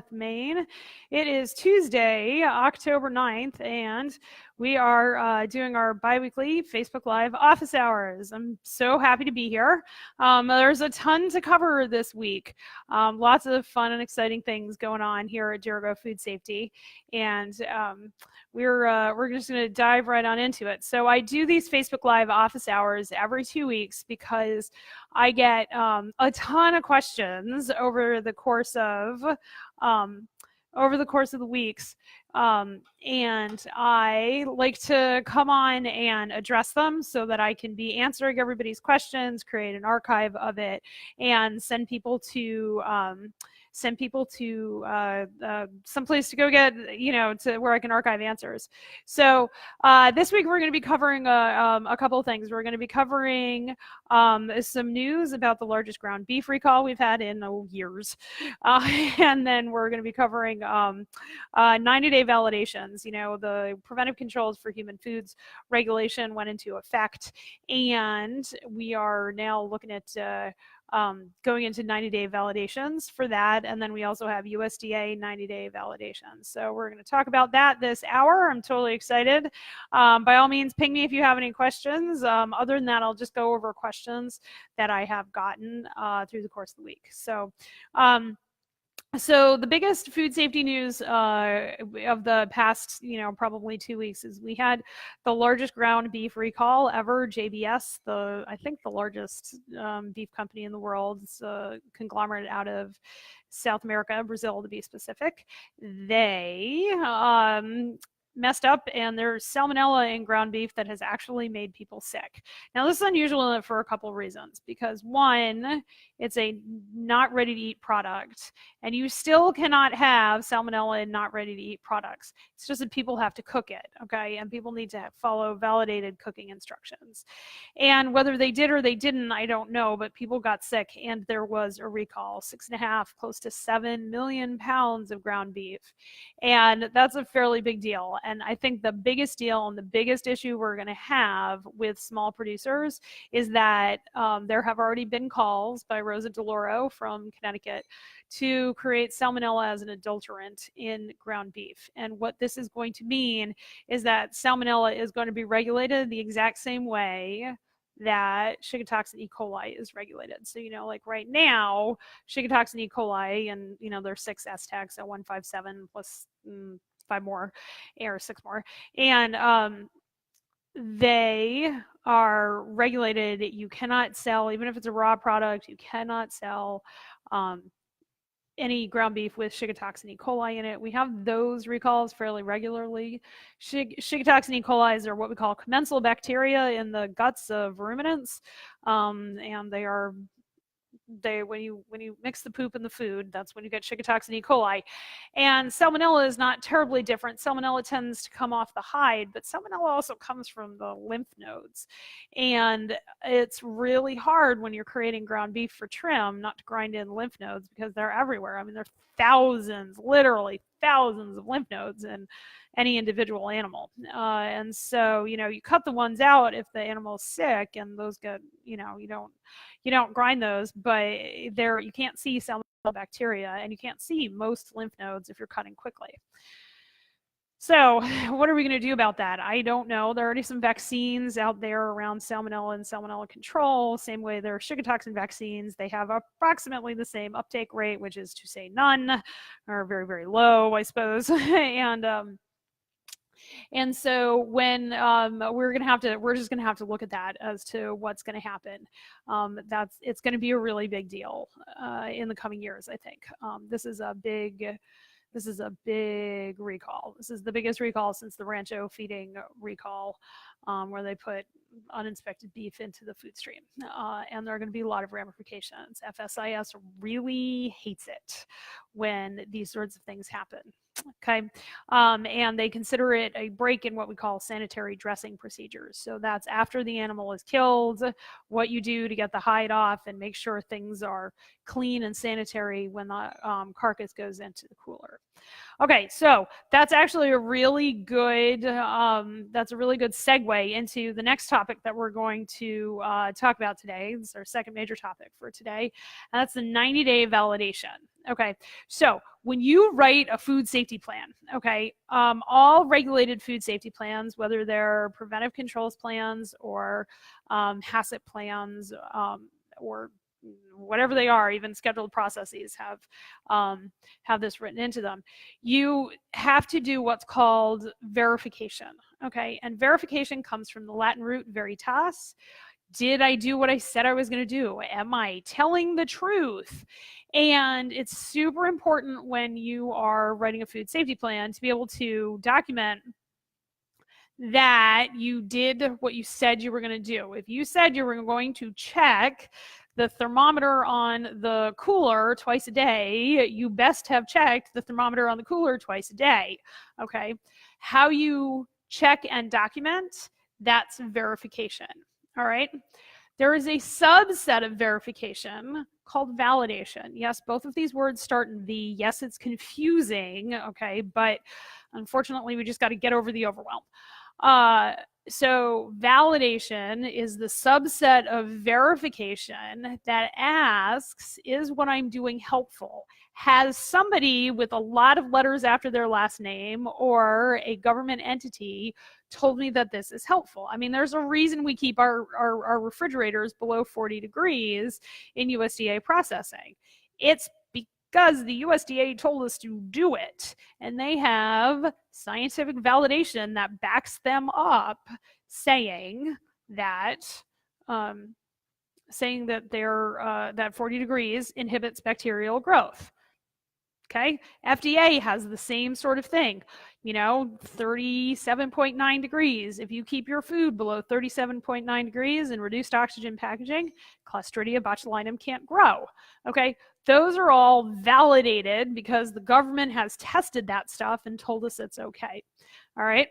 Maine. It is Tuesday, October 9th, and we are doing our bi-weekly Facebook Live office hours. I'm so happy to be here. There's a ton to cover this week. Lots of fun and exciting things going on here at Dirigo Food Safety, and we're just going to dive right on into it. So I do these Facebook Live office hours every 2 weeks because I get a ton of questions over the course of the weeks. And I like to come on and address them so that I can be answering everybody's questions, create an archive of it, and send people to someplace to go get, to where I can archive answers. So this week we're going to be covering a couple of things. We're going to be covering some news about the largest ground beef recall we've had in years. And then we're going to be covering 90-day validations. The preventive controls for human foods regulation went into effect, and we are now looking at going into 90-day validations for that. And then we also have USDA 90-day validations. So we're going to talk about that this hour. I'm totally excited. By all means, ping me if you have any questions. Other than that, I'll just go over questions that I have gotten through the course of the week. So the biggest food safety news of the past, probably 2 weeks is we had the largest ground beef recall ever. JBS, I think the largest beef company in the world, it's a conglomerate out of South America, Brazil to be specific. They messed up, and there's salmonella in ground beef that has actually made people sick. Now, this is unusual for a couple of reasons, because one, it's a not ready to eat product, and you still cannot have salmonella in not ready to eat products. It's just that people have to cook it, okay? And people need to follow validated cooking instructions. And whether they did or they didn't, I don't know, but people got sick, and there was a recall, 6.5, close to 7 million pounds of ground beef. And that's a fairly big deal. And I think the biggest deal and the biggest issue we're going to have with small producers is that there have already been calls by Rosa DeLauro from Connecticut to create salmonella as an adulterant in ground beef. And what this is going to mean is that salmonella is going to be regulated the exact same way that Shigatoxin E. coli is regulated. So, like right now, Shigatoxin E. coli, and, there's 6 S-tags, so 157 plus 5 more, or 6 more. And they are regulated. You cannot sell, even if it's a raw product, you cannot sell any ground beef with Shigatoxin E. coli in it. We have those recalls fairly regularly. Shigatoxin E. coli are what we call commensal bacteria in the guts of ruminants, and when you mix the poop and the food, that's when you get Shigatoxin E. coli. And salmonella is not terribly different. Salmonella tends to come off the hide, but salmonella also comes from the lymph nodes. And it's really hard when you're creating ground beef for trim not to grind in lymph nodes, because they're everywhere. I mean, there's thousands, literally thousands of lymph nodes in any individual animal. And so, you cut the ones out if the animal's sick, and those get, you don't grind those, but you can't see salmonella bacteria, and you can't see most lymph nodes if you're cutting quickly. So what are we going to do about that? I don't know. There are already some vaccines out there around salmonella and salmonella control. Same way there are Shigatoxin vaccines. They have approximately the same uptake rate, which is to say none, or very, very low, I suppose. And so when we're just going to have to look at that as to what's going to happen. It's going to be a really big deal in the coming years, I think. This is a big recall. This is the biggest recall since the Rancho feeding recall, where they put uninspected beef into the food stream. And there are going to be a lot of ramifications. FSIS really hates it when these sorts of things happen. Okay. And they consider it a break in what we call sanitary dressing procedures. So that's after the animal is killed, what you do to get the hide off and make sure things are clean and sanitary when the carcass goes into the cooler. Okay, so that's actually a really good segue into the next topic that we're going to talk about today. This is our second major topic for today, and that's the 90-day validation. Okay, so when you write a food safety plan, okay, all regulated food safety plans, whether they're preventive controls plans or HACCP plans or whatever they are, even scheduled processes have this written into them. You have to do what's called verification, okay? And verification comes from the Latin root veritas. Did I do what I said I was going to do? Am I telling the truth? And it's super important when you are writing a food safety plan to be able to document that you did what you said you were going to do. If you said you were going to check the thermometer on the cooler twice a day, you best have checked the thermometer on the cooler twice a day, okay? How you check and document, that's verification, all right? There is a subset of verification called validation. Yes, both of these words start in V. Yes, it's confusing, okay, but unfortunately, we just got to get over the overwhelm. So validation is the subset of verification that asks, is what I'm doing helpful? Has somebody with a lot of letters after their last name or a government entity told me that this is helpful? I mean, there's a reason we keep our refrigerators below 40 degrees in USDA processing. It's because the USDA told us to do it, and they have scientific validation that backs them up, saying that that 40 degrees inhibits bacterial growth. Okay, FDA has the same sort of thing, 37.9 degrees. If you keep your food below 37.9 degrees in reduced oxygen packaging, Clostridia botulinum can't grow. Okay, those are all validated because the government has tested that stuff and told us it's okay. All right,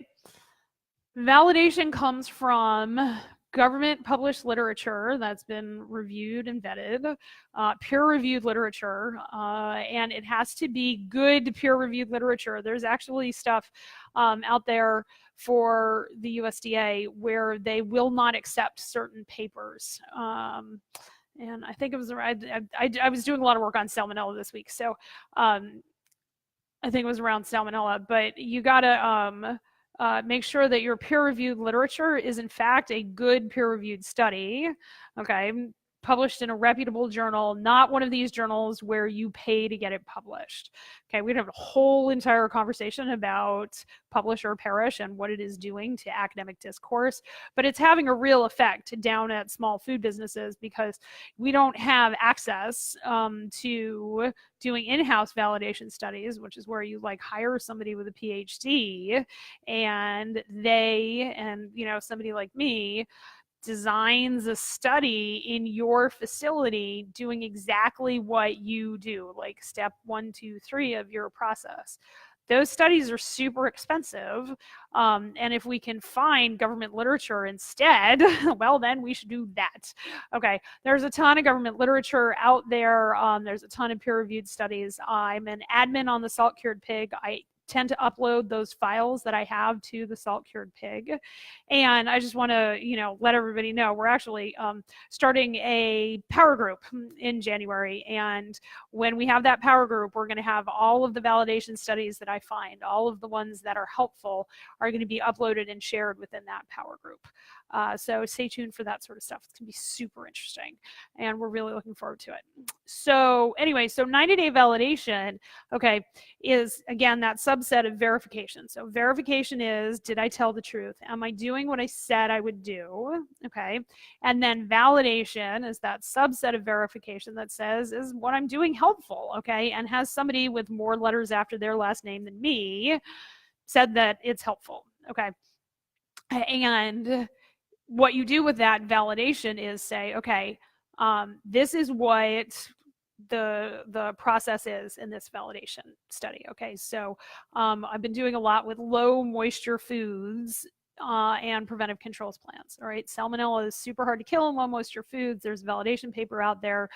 validation comes from government published literature that's been reviewed and vetted, peer-reviewed literature, and it has to be good peer-reviewed literature. There's actually stuff out there for the USDA where they will not accept certain papers. And I think it was, I was doing a lot of work on salmonella this week, so I think it was around salmonella, but you gotta make sure that your peer-reviewed literature is in fact a good peer-reviewed study, okay, published in a reputable journal, not one of these journals where you pay to get it published. Okay, we'd have a whole entire conversation about publish or perish and what it is doing to academic discourse, but it's having a real effect down at small food businesses because we don't have access to doing in-house validation studies, which is where you hire somebody with a PhD and somebody like me designs a study in your facility doing exactly what you do, like step 1, 2, 3 of your process. Those studies are super expensive, and if we can find government literature instead, well, then we should do that. Okay, there's a ton of government literature out there. There's a ton of peer-reviewed studies. I'm an admin on the Salt Cured Pig. I tend to upload those files that I have to the Salt Cured Pig. And I just want to, let everybody know we're actually starting a power group in January. And when we have that power group, we're going to have all of the validation studies that I find, all of the ones that are helpful are going to be uploaded and shared within that power group. So stay tuned for that sort of stuff. It's going to be super interesting. And we're really looking forward to it. So anyway, so 90-day validation, okay, is again that subset of verification. So verification is, did I tell the truth? Am I doing what I said I would do? Okay. And then validation is that subset of verification that says, is what I'm doing helpful? Okay. And has somebody with more letters after their last name than me said that it's helpful? Okay. And what you do with that validation is say, okay, this is what the process is in this validation study. Okay, so I've been doing a lot with low moisture foods and preventive controls plans. All right, salmonella is super hard to kill in low moisture foods. There's a validation paper out there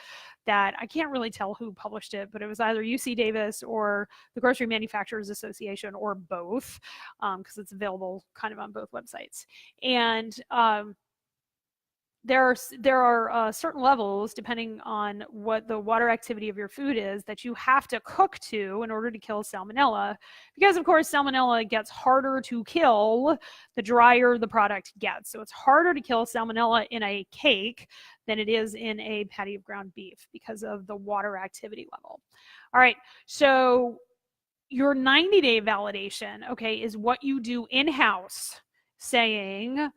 that I can't really tell who published it, but it was either UC Davis or the Grocery Manufacturers Association or both, because it's available kind of on both websites. And there are certain levels, depending on what the water activity of your food is, that you have to cook to in order to kill salmonella, because of course salmonella gets harder to kill the drier the product gets. So it's harder to kill salmonella in a cake than it is in a patty of ground beef because of the water activity level. All right, so your 90-day validation, okay, is what you do in-house, saying,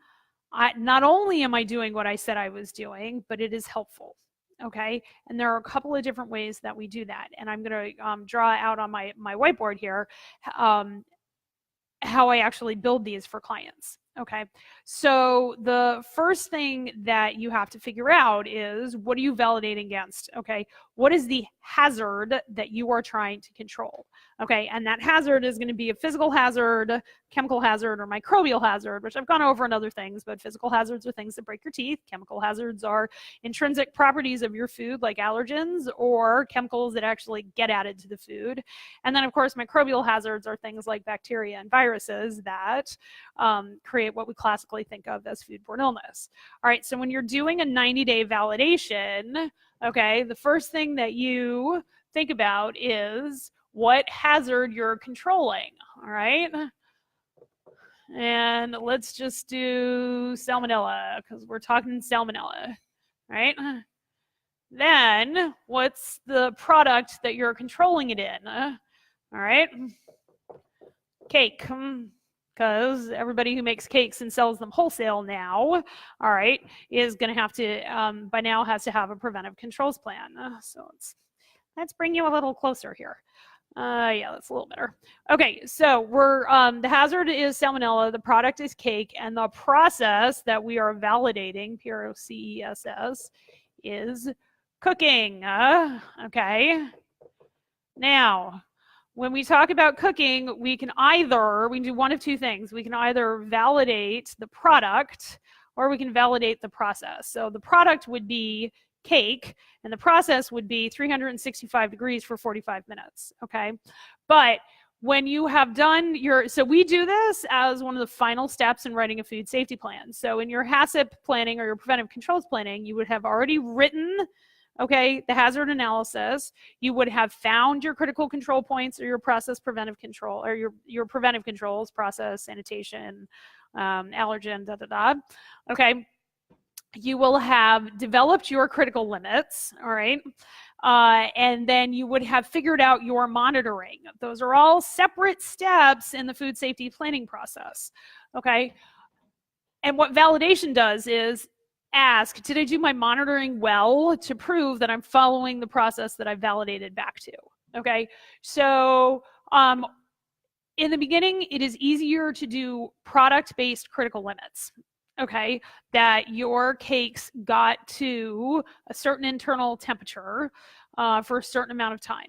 not only am I doing what I said I was doing, but it is helpful, okay? And there are a couple of different ways that we do that. And I'm going to draw out on my whiteboard here how I actually build these for clients, okay? So the first thing that you have to figure out is, what are you validating against, okay? What is the hazard that you are trying to control, okay? And that hazard is going to be a physical hazard, chemical hazard, or microbial hazard, which I've gone over in other things, but physical hazards are things that break your teeth. Chemical hazards are intrinsic properties of your food, like allergens or chemicals that actually get added to the food. And then, of course, microbial hazards are things like bacteria and viruses that create what we classically think of as foodborne illness. All right, so when you're doing a 90-day validation, okay, the first thing that you think about is what hazard you're controlling, all right? And let's just do salmonella, because we're talking salmonella, right? Then what's the product that you're controlling it in? All right, cake, because everybody who makes cakes and sells them wholesale now, all right, is going to have to, by now has to have a preventive controls plan. So let's bring you a little closer here. Yeah, that's a little better. Okay, so we're, the hazard is salmonella, the product is cake, and the process that we are validating, process, is cooking, okay? Now, when we talk about cooking, we can do one of two things. We can either validate the product or we can validate the process. So the product would be cake and the process would be 365 degrees for 45 minutes, okay? But when you have done so we do this as one of the final steps in writing a food safety plan. So in your HACCP planning or your preventive controls planning, you would have already written, okay, the hazard analysis. You would have found your critical control points or your process preventive control, or your preventive controls, process, sanitation, allergen, okay? You will have developed your critical limits, all right? And then you would have figured out your monitoring. Those are all separate steps in the food safety planning process, okay? And what validation does is ask, did I do my monitoring well to prove that I'm following the process that I validated back to, okay? So in the beginning, it is easier to do product-based critical limits, okay, that your cakes got to a certain internal temperature for a certain amount of time.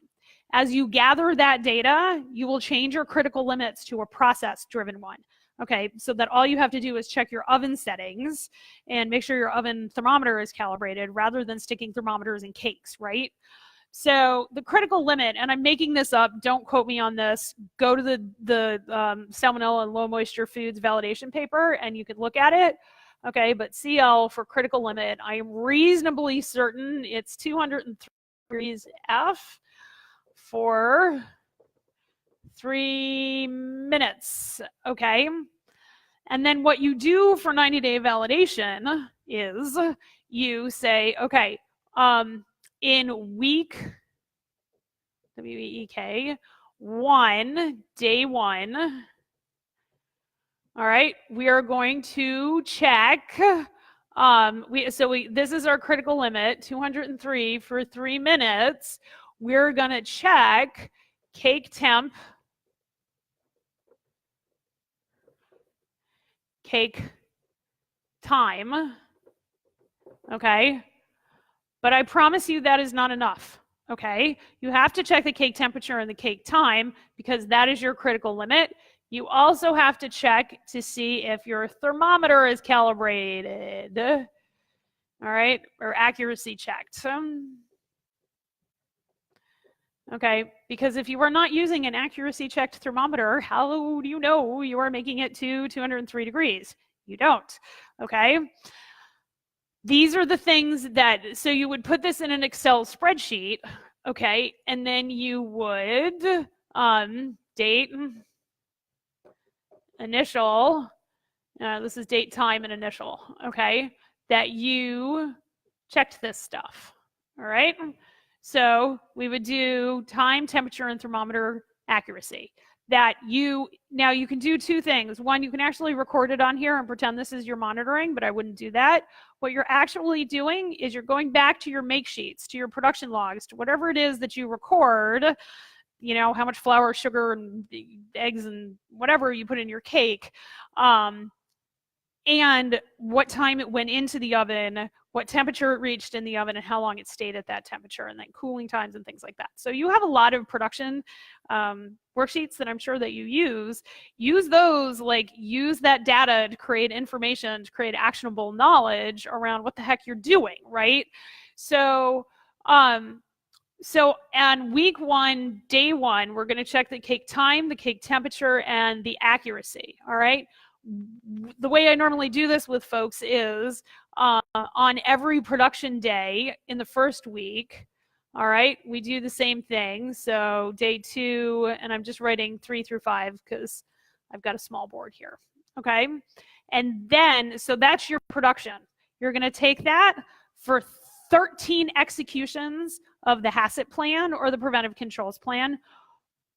As you gather that data, you will change your critical limits to a process-driven one. Okay, so that all you have to do is check your oven settings and make sure your oven thermometer is calibrated rather than sticking thermometers in cakes, right? So the critical limit, and I'm making this up, don't quote me on this, go to the salmonella and low moisture foods validation paper and you can look at it. Okay, but CL for critical limit, I am reasonably certain it's 203 degrees F for 3 minutes, okay? And then what you do for 90-day validation is you say, okay, in week, W-E-E-K, day one, all right, we are going to check, this is our critical limit, 203 for 3 minutes. We're gonna check cake temp, cake time, okay? But I promise you that is not enough, okay? You have to check the cake temperature and the cake time because that is your critical limit. You also have to check to see if your thermometer is calibrated, all right, or accuracy checked. Okay, because if you are not using an accuracy checked thermometer, how do you know you are making it to 203 degrees? You don't, okay? These are the things that, so you would put this in an Excel spreadsheet, okay, and then you would date, initial, this is date, time, and initial, okay, that you checked this stuff, all right? So we would do time, temperature, and thermometer accuracy. That now you can do two things. One, you can actually record it on here and pretend this is your monitoring, but I wouldn't do that. What you're actually doing is you're going back to your make sheets, to your production logs, to whatever it is that you record, you know, how much flour, sugar, and eggs, and whatever you put in your cake, and what time it went into the oven, what temperature it reached in the oven, and how long it stayed at that temperature, and then cooling times and things like that. So you have a lot of production worksheets that I'm sure that you use. Use those, like use that data to create information, to create actionable knowledge around what the heck you're doing, right? So on week 1, day 1, we're going to check the cake time, the cake temperature, and the accuracy, all right? The way I normally do this with folks is on every production day in the first week, all right, we do the same thing. So day 2, and I'm just writing 3 through 5 because I've got a small board here, okay? And then, so that's your production. You're going to take that for 13 executions of the HACCP plan or the preventive controls plan,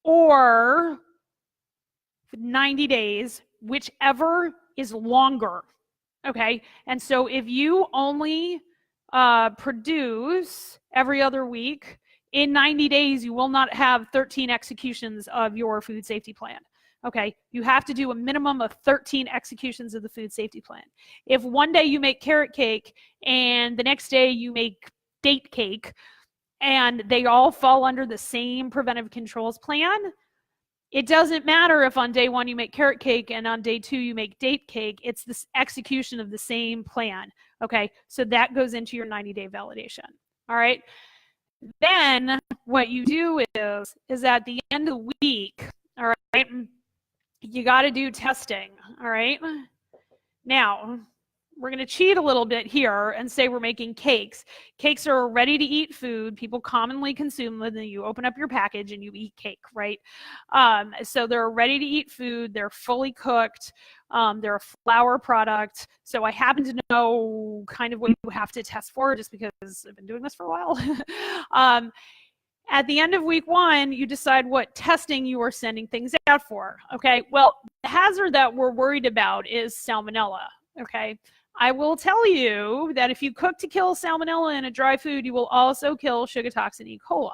or 90 days, whichever is longer, okay? And so if you only produce every other week, in 90 days, you will not have 13 executions of your food safety plan, okay? You have to do a minimum of 13 executions of the food safety plan. If one day you make carrot cake and the next day you make date cake and they all fall under the same preventive controls plan, it doesn't matter if on day 1 you make carrot cake and on day 2 you make date cake. It's this execution of the same plan, okay? So that goes into your 90-day validation, all right? Then what you do is at the end of the week, all right, you got to do testing, all right? Now, we're going to cheat a little bit here and say we're making cakes. Cakes are a ready-to-eat food. People commonly consume them, and you open up your package and you eat cake, right? So they're a ready-to-eat food. They're fully cooked. They're a flour product. So I happen to know kind of what you have to test for just because I've been doing this for a while. At the end of week 1, you decide what testing you are sending things out for, okay? Well, the hazard that we're worried about is salmonella, okay? I will tell you that if you cook to kill salmonella in a dry food, you will also kill Shiga toxin E. coli.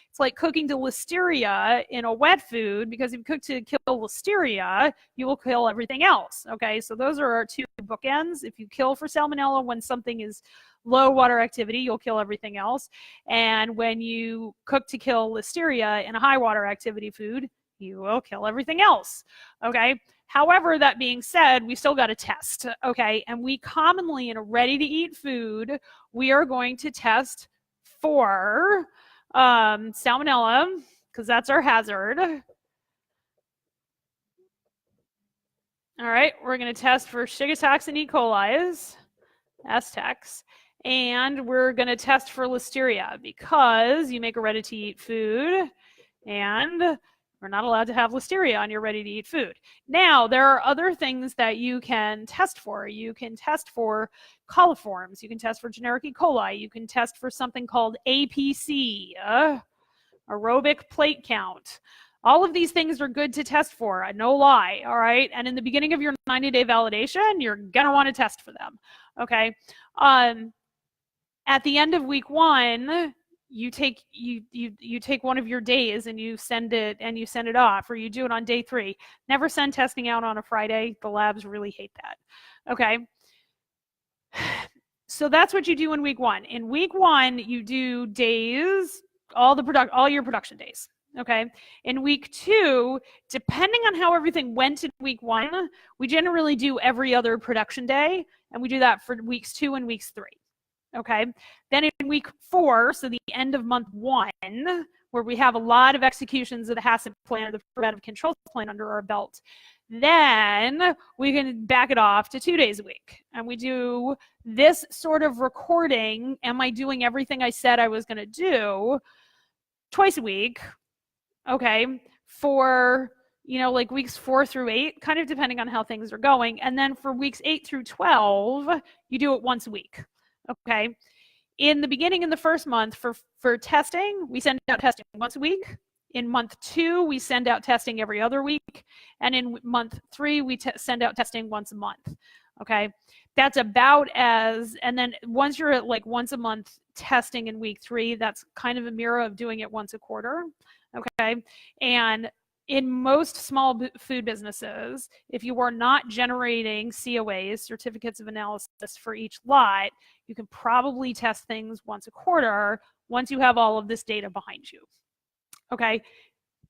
It's like cooking to listeria in a wet food, because if you cook to kill listeria, you will kill everything else, okay? So those are our two bookends. If you kill for salmonella when something is low water activity, you'll kill everything else. And when you cook to kill listeria in a high water activity food, you will kill everything else, okay? However, that being said, we still got to test, okay? And we commonly, in a ready-to-eat food, we are going to test for salmonella, because that's our hazard. All right, we're going to test for Shiga toxin E. coli's, STEX, and we're going to test for listeria, because you make a ready-to-eat food, and we're not allowed to have listeria on your ready-to-eat food. Now, there are other things that you can test for. You can test for coliforms. You can test for generic E. coli. You can test for something called APC, aerobic plate count. All of these things are good to test for, no lie, all right? And in the beginning of your 90-day validation, you're going to want to test for them, okay? At the end of week 1, you take one of your days and you send it off, or you do it on day 3. Never send testing out on a Friday. The labs really hate that. Okay. So that's what you do in week 1. In week 1, you do days, all your production days. Okay. In week 2, depending on how everything went in week 1, we generally do every other production day, and we do that for weeks 2 and weeks 3. Okay. Then in week 4, so the end of month 1, where we have a lot of executions of the HACCP plan, the preventive control plan under our belt, then we can back it off to 2 days a week. And we do this sort of recording. Am I doing everything I said I was going to do twice a week? Okay, for, like weeks 4 through 8, kind of depending on how things are going. And then for weeks 8 through 12, you do it once a week. Okay. In the beginning, in the first month for testing, we send out testing once a week. In month 2, we send out testing every other week. And in month 3, we send out testing once a month. Okay. That's about as, and then once you're at like once a month testing in week 3, that's kind of a mirror of doing it once a quarter. Okay. And in most small food businesses, if you are not generating COAs, certificates of analysis, for each lot, you can probably test things once a quarter once you have all of this data behind you. Okay.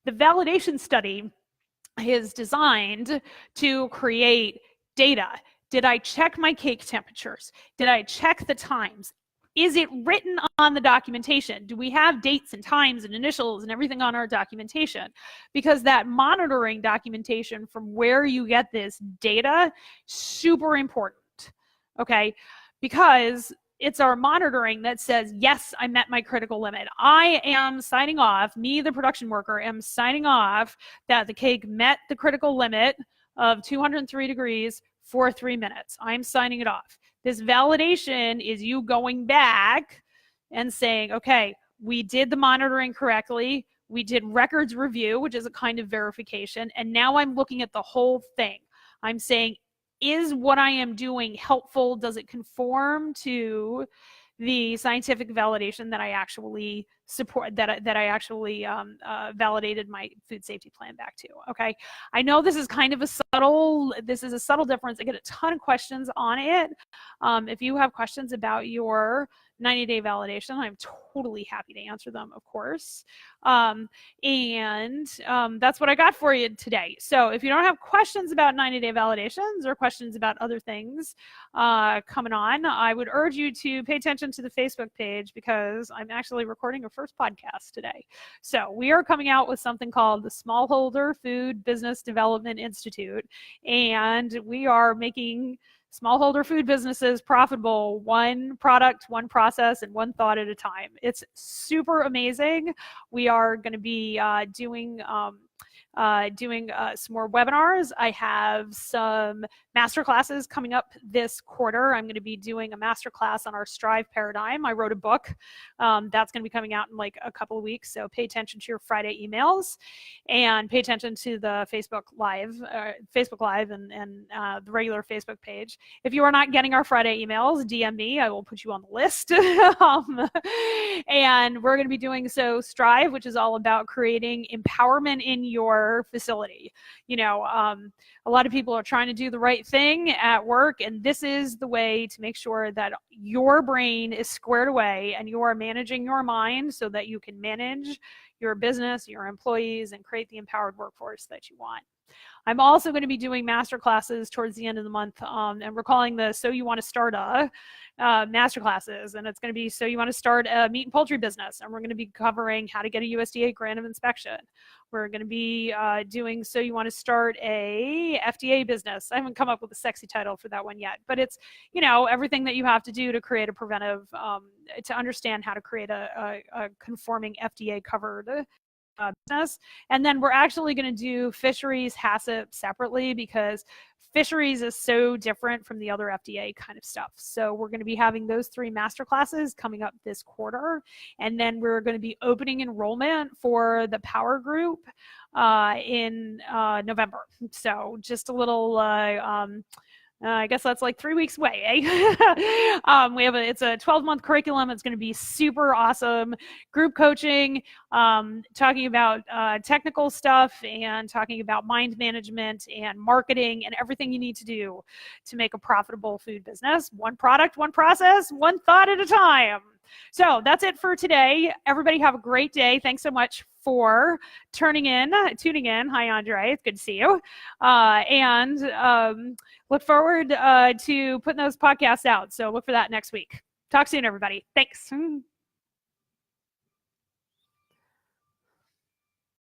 The validation study is designed to create data. Did I check my cake temperatures? Did I check the times? Is it written on the documentation? Do we have dates and times and initials and everything on our documentation? Because that monitoring documentation from where you get this data, super important, okay? Because it's our monitoring that says, yes, I met my critical limit. I am signing off, me, the production worker, am signing off that the cake met the critical limit of 203 degrees for 3 minutes. I'm signing it off. This validation is you going back and saying, okay, we did the monitoring correctly. We did records review, which is a kind of verification. And now I'm looking at the whole thing. I'm saying, is what I am doing helpful? Does it conform to the scientific validation that I actually support, that I actually validated my food safety plan back to? Okay, I know this is kind of a subtle difference. I get a ton of questions on it. If you have questions about your 90-day validation, I'm totally happy to answer them, of course. That's what I got for you today. So if you don't have questions about 90-day validations or questions about other things coming on, I would urge you to pay attention to the Facebook page, because I'm actually recording a first podcast today. So we are coming out with something called the Smallholder Food Business Development Institute, and we are making smallholder food businesses profitable, one product, one process, and one thought at a time. It's super amazing. We are going to be doing some more webinars. I have some masterclasses coming up this quarter. I'm going to be doing a masterclass on our Strive paradigm. I wrote a book that's going to be coming out in like a couple of weeks. So pay attention to your Friday emails, and pay attention to the Facebook Live and the regular Facebook page. If you are not getting our Friday emails, DM me. I will put you on the list. And we're going to be doing Strive, which is all about creating empowerment in your facility. A lot of people are trying to do the right thing at work, and this is the way to make sure that your brain is squared away and you are managing your mind so that you can manage your business, your employees, and create the empowered workforce that you want. I'm also going to be doing master classes towards the end of the month, and we're calling the So You Want to Start a master classes, and it's going to be So You Want to Start a Meat and Poultry Business, and we're going to be covering how to get a USDA grant of inspection. We're going to be doing So You Want to Start a FDA business. I haven't come up with a sexy title for that one yet, but it's, everything that you have to do to create a preventive, to understand how to create a conforming FDA covered business. And then we're actually going to do fisheries HACCP separately, because fisheries is so different from the other FDA kind of stuff. So we're going to be having those 3 master classes coming up this quarter. And then we're going to be opening enrollment for the Power Group in November. So just a little I guess that's like 3 weeks away, eh? It's a 12-month curriculum. It's going to be super awesome. Group coaching, talking about technical stuff, and talking about mind management and marketing and everything you need to do to make a profitable food business. One product, one process, one thought at a time. So that's it for today. Everybody have a great day. Thanks so much for tuning in. Hi, Andre. It's good to see you. And look forward to putting those podcasts out. So look for that next week. Talk soon, everybody. Thanks.